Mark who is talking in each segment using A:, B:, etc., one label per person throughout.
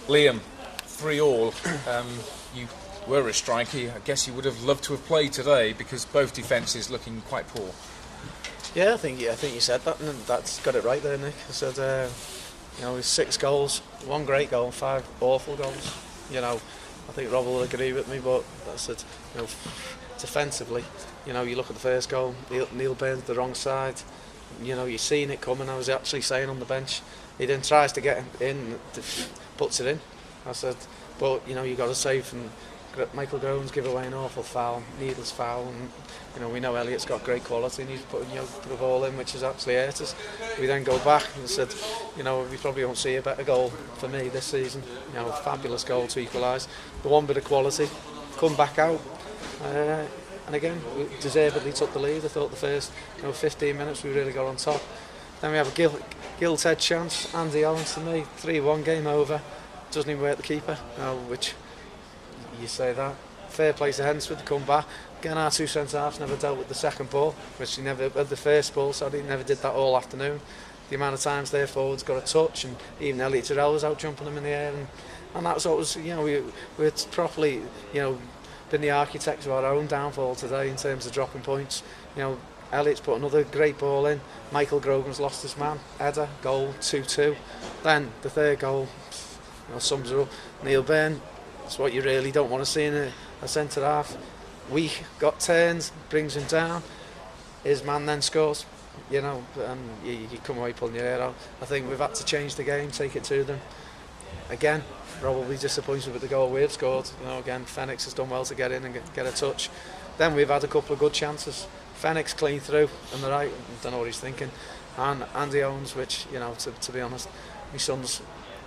A: Liam, 3-3. You were a striker. I guess you would have loved to have played today because both defences looking quite poor.
B: Yeah, I think you said that, and that's got it right there, Nick. I said, with 6 goals, 1 great goal, and 5 awful goals. I think Rob will agree with me, but that's it. Defensively, you look at the first goal, Neil Byrne's the wrong side. You're seeing it coming. I was actually saying on the bench, he then tries to get in, puts it in. I said, but you got to save from Michael Groves give away an awful foul, needless foul, and we know Elliot's got great quality and he's put a ball in which has actually hurt us. We then go back and said, we probably won't see a better goal for me this season. Fabulous goal to equalise. The one bit of quality, come back out. And again, we deservedly took the lead. I thought the first 15 minutes we really got on top. Then we have a gilt head chance. Andy Owens to me, 3-1, game over. Doesn't even work the keeper, which you say that. Fair play to Hednesford to come back. Again, our 2 centre-halves never dealt with the second ball, which he never had the first ball, so he never did that all afternoon. The amount of times their forwards got a touch, and even Elliot Terrell was out jumping them in the air, and that's what was, we're properly, been the architects of our own downfall today in terms of dropping points. Elliot's put another great ball in. Michael Grogan's lost his man. Header, goal, 2-2. Then the third goal, sums it up. Neil Byrne, it's what you really don't want to see in a centre half. Weak, got turns, brings him down. His man then scores. And you come away pulling your hair out. I think we've had to change the game, take it to them. Again, probably disappointed with the goal we've scored. Again, Phoenix has done well to get in and get a touch. Then we've had a couple of good chances. Phoenix clean through on the right, don't know what he's thinking. And Andy Owens, which, to be honest, my son's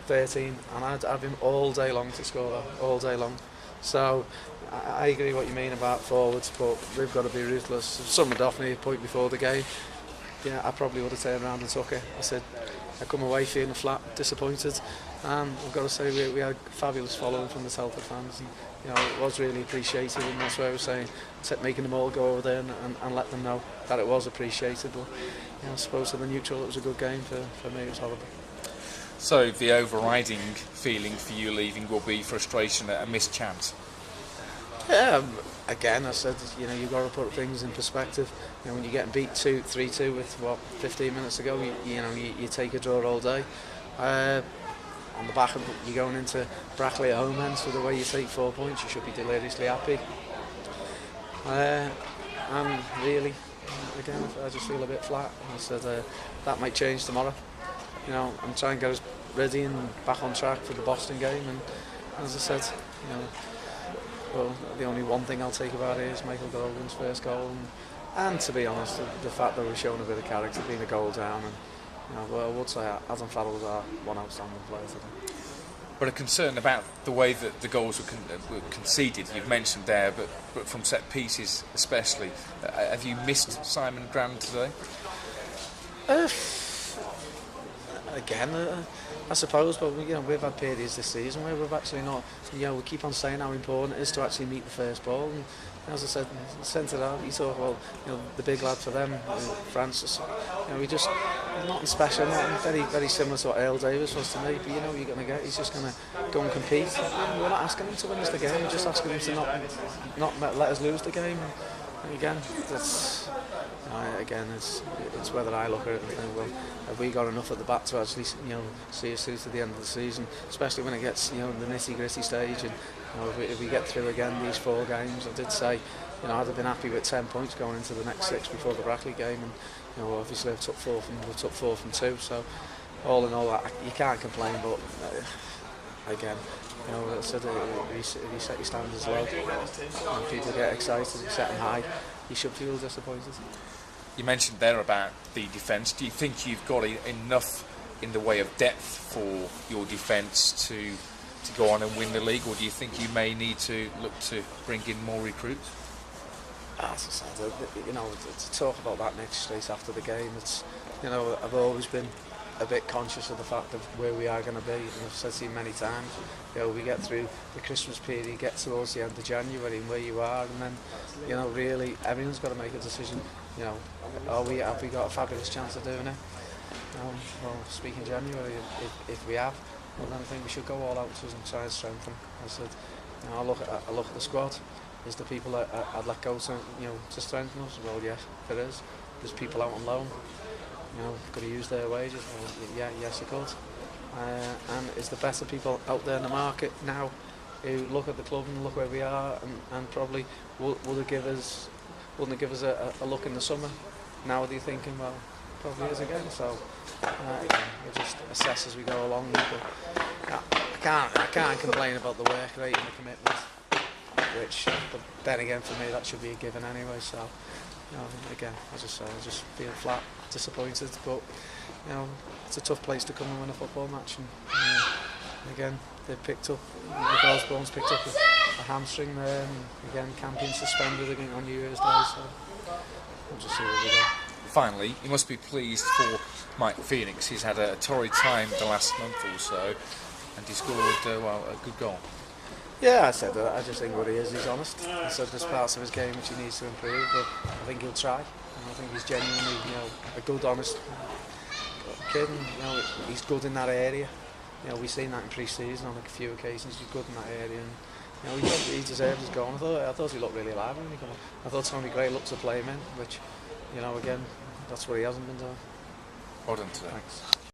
B: 13 and I'd have him all day long to score that, all day long. So I agree what you mean about forwards, but we've got to be ruthless. If someone had offered me a point before the game, I probably would have turned around and took it. I said, I come away feeling flat, disappointed, and I've got to say we had fabulous following from the Telford fans. And, it was really appreciated, and that's why I was saying, making them all go over there and let them know that it was appreciated. But I suppose for the neutral, it was a good game. For me, it was horrible.
A: So the overriding feeling for you leaving will be frustration at a missed chance.
B: Yeah, again, I said, you've got to put things in perspective. When you're getting beat 3-2 with 15 minutes ago, you take a draw all day. On the back of you going into Brackley at home, hence for the way you take 4 points, you should be deliriously happy. And really, again, I just feel a bit flat. I said that might change tomorrow. I'm trying to get us ready and back on track for the Boston game. And as I said, well, the only one thing I'll take about it is Michael Grogan's first goal, and to be honest, the fact that we're showing a bit of character, being a goal down, and I would say Adam Farrell was our one outstanding player today.
A: But a concern about the way that the goals were conceded, you've mentioned there, but from set pieces especially. Have you missed Simon Graham today?
B: Again, I suppose, but we've had periods this season where we've actually not. We keep on saying how important it is to actually meet the first ball. And as I said, centre out, you talk about the big lad for them, Francis. We just nothing special, nothing very very similar to what Earl Davis was to me. But you're going to get. He's just going to go and compete. We're not asking him to win us the game. We're just asking him to not let us lose the game. And again, that's. It's whether I look at it and think, well, have we got enough at the back to actually, see us through to the end of the season, especially when it gets, the nitty-gritty stage, and if we get through again these 4 games. I did say, I'd have been happy with 10 points going into the next 6 before the Brackley game, and obviously we've took 4 from 2. So all in all, you can't complain, but again. I said, if you set your standards low and people get excited, you set them high, you should feel disappointed.
A: You mentioned there about the defence. Do you think you've got enough in the way of depth for your defence to go on and win the league, or do you think you may need to look to bring in more recruits?
B: As I said, to talk about that next straight after the game, it's I've always been a bit conscious of the fact of where we are going to be, and I've said to you many times, we get through the Christmas period, get towards the end of January and where you are, and then really everyone's got to make a decision. Have we got a fabulous chance of doing it? Well, speaking January, if we have, Well, then I think we should go all out and try and strengthen. I said, I look at the squad. Is the people that I'd let go to, to strengthen us? Well, yes, there is. There's people out on loan. Could have used their wages. Well, yes, I could. And is there better people out there in the market now who look at the club and look where we are and probably wouldn't it give us a look in the summer? Now are you thinking, well, probably is again. So we'll just assess as we go along. But I can't complain about the work rate and the commitment. But then again, for me, that should be a given anyway. So again, as I say, I just feel flat disappointed. But it's a tough place to come and win a football match. And again, they've picked up. The Osborne's picked up a hamstring there, and again, camping suspended again on New Year's Day. So we'll just see where we go.
A: Finally, you must be pleased for Mike Phoenix. He's had a torrid time the last month or so, and he scored a good goal.
B: Yeah, I said that. I just think what he is, he's honest. I said there's parts of his game which he needs to improve, but I think he'll try. And I think he's genuinely, a good, honest kid. And, he's good in that area. We've seen that in pre-season on a few occasions. He's good in that area, and he deserved his goal. I thought he looked really lively when he came on. I thought Tony Gray looked to play him in, which, again, that's what he hasn't been doing.
A: Well done today.
B: Thanks.